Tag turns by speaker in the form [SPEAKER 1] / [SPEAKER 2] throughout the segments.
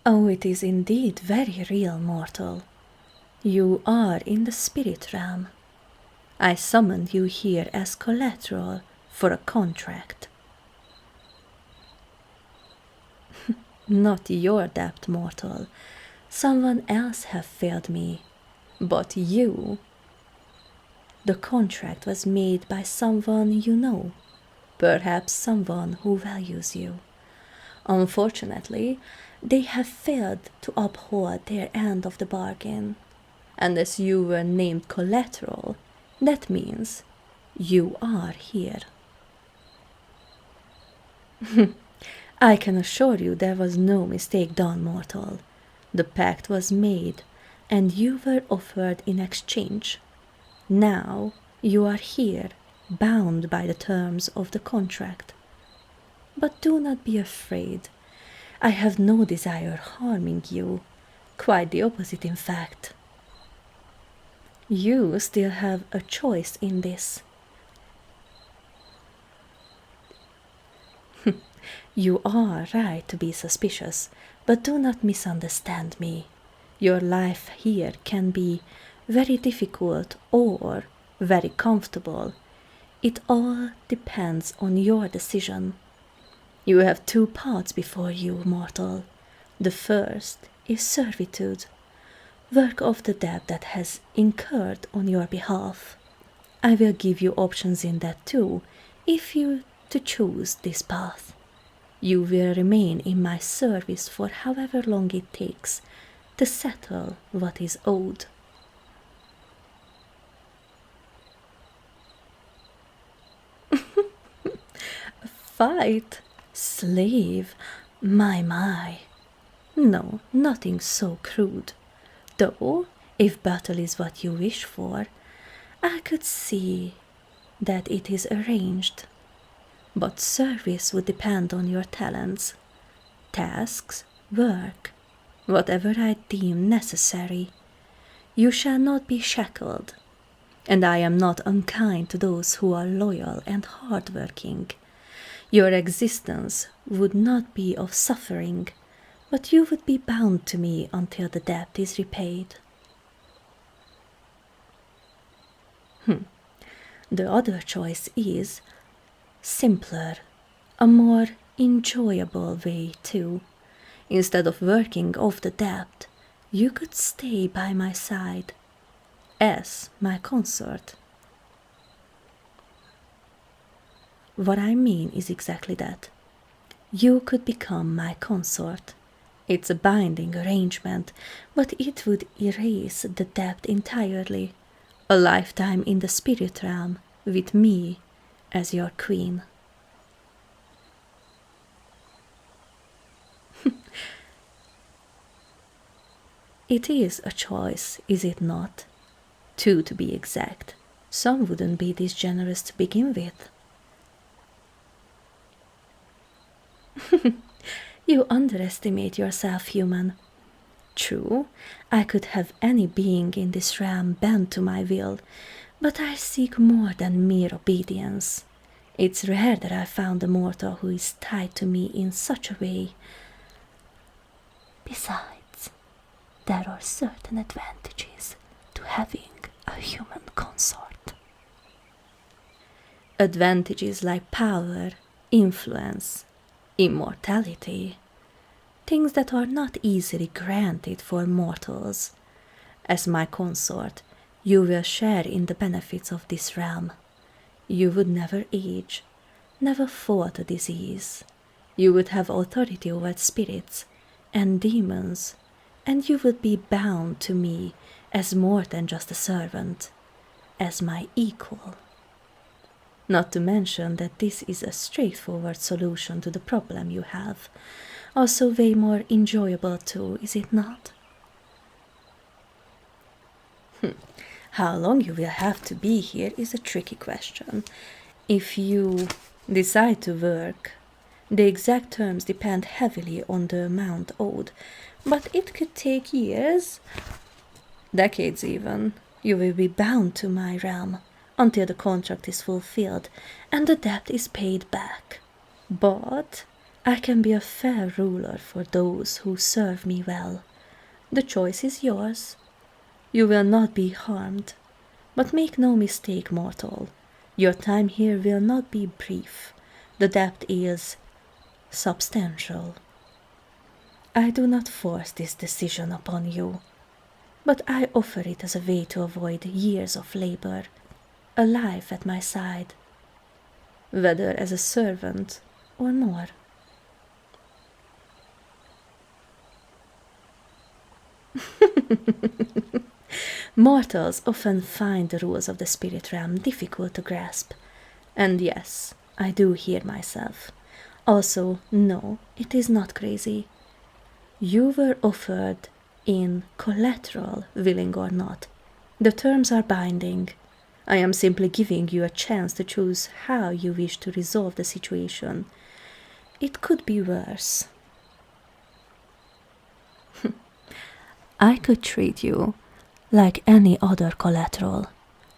[SPEAKER 1] Oh, it is indeed very real, mortal. You are in the spirit realm. I summoned you here as collateral for a contract. Not your debt, mortal. Someone else have failed me. But you. The contract was made by someone you know. Perhaps someone who values you. Unfortunately, they have failed to uphold their end of the bargain. And as you were named collateral, that means you are here. I can assure you there was no mistake done, mortal. The pact was made, and you were offered in exchange. Now you are here, bound by the terms of the contract. But do not be afraid. I have no desire harming you. Quite the opposite, in fact. You still have a choice in this. You are right to be suspicious, but do not misunderstand me. Your life here can be very difficult or very comfortable. It all depends on your decision. You have two paths before you, mortal. The first is servitude. Work off the debt that has incurred on your behalf. I will give you options in that too, if you to choose this path. You will remain in my service for however long it takes to settle what is owed. Fight? Slave? My. No, nothing so crude. Though, if battle is what you wish for, I could see that it is arranged. But service would depend on your talents, tasks, work, whatever I deem necessary. You shall not be shackled, and I am not unkind to those who are loyal and hard-working. Your existence would not be of suffering, but you would be bound to me until the debt is repaid. The other choice is simpler, a more enjoyable way too. Instead of working off the debt, you could stay by my side as my consort. What I mean is exactly that. You could become my consort. It's a binding arrangement, but it would erase the debt entirely. A lifetime in the spirit realm with me as your queen. It is a choice, is it not? Two to be exact. Some wouldn't be this generous to begin with. You underestimate yourself, human. True, I could have any being in this realm bent to my will, but I seek more than mere obedience. It's rare that I found a mortal who is tied to me in such a way. Besides, there are certain advantages to having a human consort. Advantages like power, influence, immortality. Things that are not easily granted for mortals. As my consort, you will share in the benefits of this realm. You would never age, never fall to disease. You would have authority over spirits and demons, and you would be bound to me as more than just a servant, as my equal. Not to mention that this is a straightforward solution to the problem you have. Also way more enjoyable too, is it not? How long you will have to be here is a tricky question. If you decide to work, the exact terms depend heavily on the amount owed, but it could take years, decades even. You will be bound to my realm until the contract is fulfilled and the debt is paid back. But I can be a fair ruler for those who serve me well. The choice is yours. You will not be harmed. But make no mistake, mortal. Your time here will not be brief. The depth is substantial. I do not force this decision upon you, but I offer it as a way to avoid years of labor, a life at my side, whether as a servant or more. Mortals often find the rules of the spirit realm difficult to grasp. And yes, I do hear myself. Also, no, it is not crazy. You were offered in collateral, willing or not. The terms are binding. I am simply giving you a chance to choose how you wish to resolve the situation. It could be worse. I could treat you like any other collateral.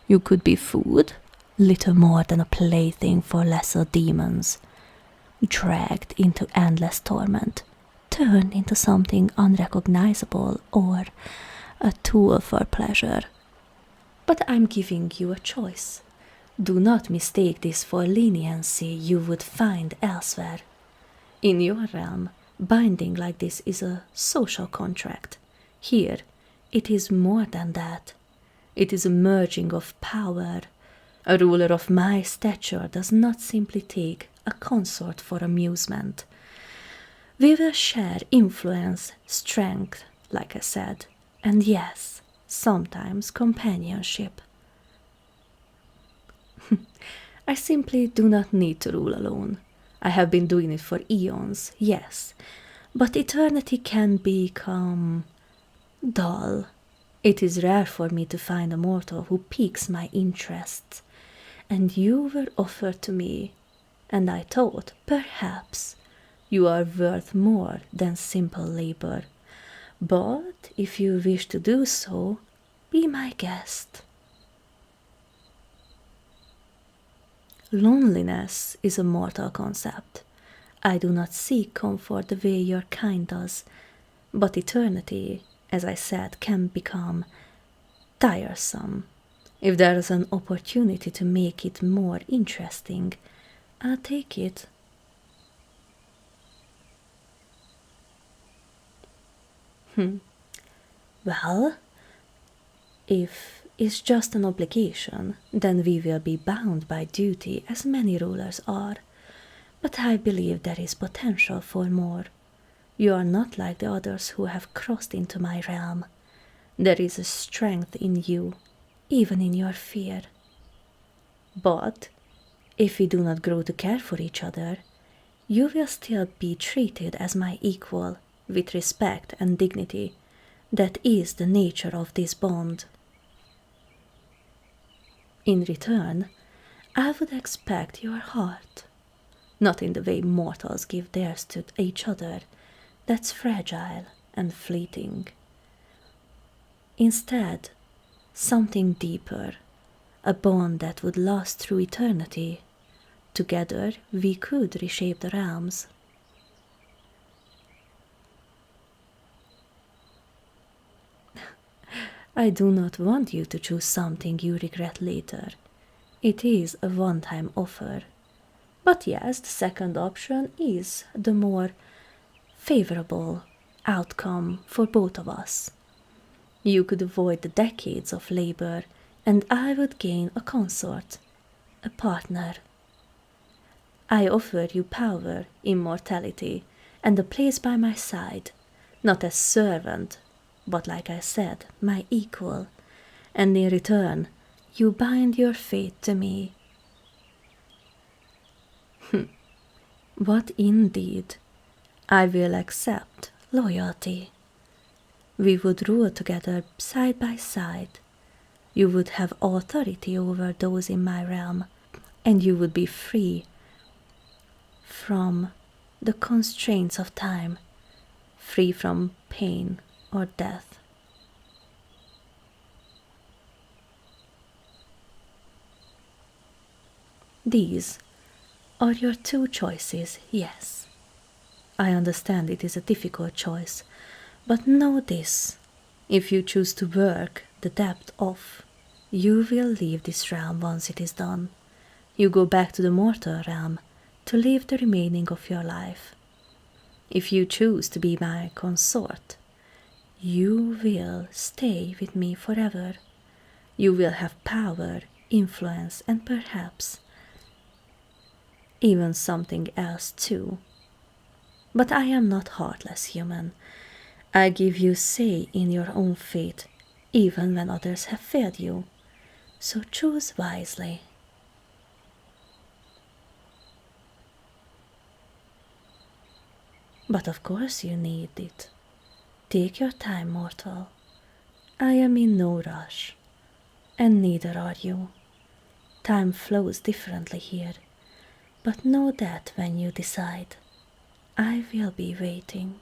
[SPEAKER 1] You could be food, little more than a plaything for lesser demons, dragged into endless torment, turned into something unrecognizable, or a tool for pleasure. But I'm giving you a choice. Do not mistake this for leniency you would find elsewhere. In your realm, binding like this is a social contract. Here, it is more than that. It is a merging of power. A ruler of my stature does not simply take a consort for amusement. We will share influence, strength, like I said, and yes, sometimes companionship. I simply do not need to rule alone. I have been doing it for eons, yes, but eternity can become dull. It is rare for me to find a mortal who piques my interest, and you were offered to me, and I thought, perhaps, you are worth more than simple labor. But if you wish to do so, be my guest. Loneliness is a mortal concept. I do not seek comfort the way your kind does, but eternity, as I said, can become tiresome. If there is an opportunity to make it more interesting, I'll take it. Well, if it's just an obligation, then we will be bound by duty as many rulers are. But I believe there is potential for more. You are not like the others who have crossed into my realm. There is a strength in you, even in your fear. But if we do not grow to care for each other, you will still be treated as my equal, with respect and dignity. That is the nature of this bond. In return, I would expect your heart, not in the way mortals give theirs to each other. That's fragile and fleeting. Instead, something deeper, a bond that would last through eternity. Together, we could reshape the realms. I do not want you to choose something you regret later. It is a one-time offer. But yes, the second option is the more favorable outcome for both of us. You could avoid the decades of labor, and I would gain a consort, a partner. I offer you power, immortality, and a place by my side, not as servant, but like I said, my equal, and in return, you bind your fate to me. What indeed? I will accept loyalty. We would rule together side by side. You would have authority over those in my realm, and you would be free from the constraints of time, free from pain or death. These are your two choices, yes. I understand it is a difficult choice, but know this. If you choose to work the debt off, you will leave this realm once it is done. You go back to the mortal realm to live the remaining of your life. If you choose to be my consort, you will stay with me forever. You will have power, influence, and perhaps even something else too. But I am not heartless human. I give you say in your own fate, even when others have failed you. So choose wisely. But of course you need it. Take your time, mortal. I am in no rush, and neither are you. Time flows differently here, but know that when you decide, I will be waiting.